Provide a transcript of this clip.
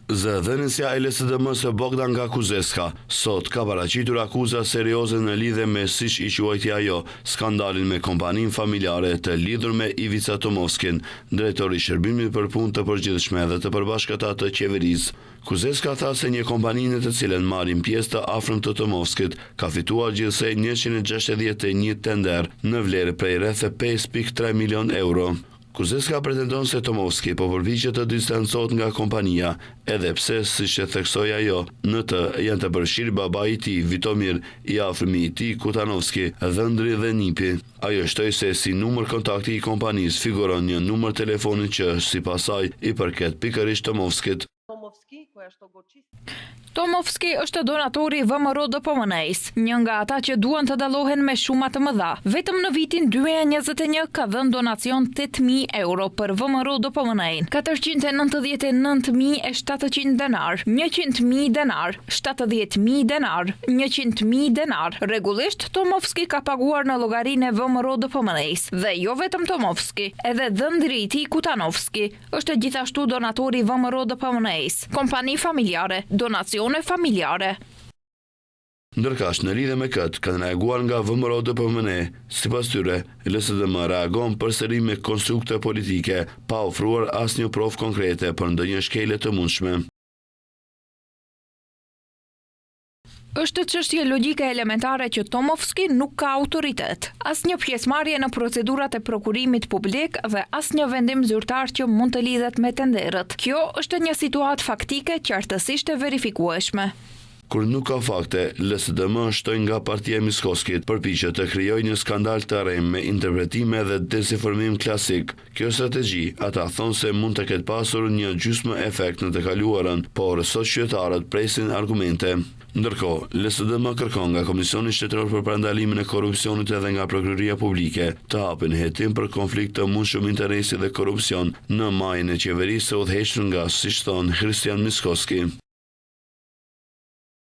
Zëdhënësja e LSDM-së Bogdan nga Kuzeska sot ka paraqitur akuza serioze në lidhje me, siç i quajti ajo, skandalin me kompaninë familjare të lidhur me Ivica Tomovskin, drejtori i shërbimit për punë të përgjithshme dhe të përbashkëta të qeverisë. Kuzeska tha se një kompani në të cilën marrin pjesë të afërm të Tomovskit ka fituar gjithsej 161 tender në vlerë prej rreth 5.3 milion euro. Kuzeska pretendon se Tomovski po përpiqet të distancohet nga kompania, edhe pse, siç e theksoi ajo, në të janë të përfshirë babai i tij, Vitomir, i afërmi i tij, Kutanovski, Dhëndri dhe Nipi. Ajo shtoi se si numër kontakti i kompanisë figuron një numër telefoni që, sipas saj, i përket pikërisht Tomovskit. Tomovski është donatori i VMRO-DPMN-s, një nga ata që duan të dallohen me shuma të mëdha. Vetëm në vitin 2021 ka dhënë donacion 8.000 euro për VMRO-DPMN-n, 499.700 denar, 100.000 denar, 70.000 denar, 100.000 denar. Rregullisht Tomovski ka paguar në llogarinë e VMRO-DPMN-s dhe jo vetëm Tomovski, edhe dhëndri i tij Kutanovski është gjithashtu donatori i VMRO-DPMN-s. Kompani familjare, donacione familjare. Ndërkësh, në lidhje me këtë, kanë reaguar nga VMRO-DPMN, sipas tyre, LSDM reagon përsëri me konstrukte politike, pa ofruar asnjë provë konkrete për ndonjë shkelje të mundshme. Është çështje logjike elementare që Tomovski nuk ka autoritet, asnjë pjesëmarrje në procedurat e prokurimit publik dhe asnjë vendim zyrtar që mund të lidhet me tenderët. Kjo është një situatë faktike qartësisht e verifikueshme. Kur nuk ka fakte, LSDM shtoi nga partia e Miskoskit përpiqet të krijojë një skandal të errëm me interpretime dhe dezinformim klasik. Kjo strategji, ata thonë se mund të ketë pasur një gjysmë efekt në të kaluarën, por sot qytetarët presin argumente. Ndërkohë, LSDM kërkon nga Komisioni Shtetëror për Parandalimin e Korrupsionit edhe nga Prokuroria Publike të hapin hetim për konflikt të mundshëm interesi dhe korrupsion në majën e qeverisë së udhëhequr nga, siç thon, Christian Miskoski.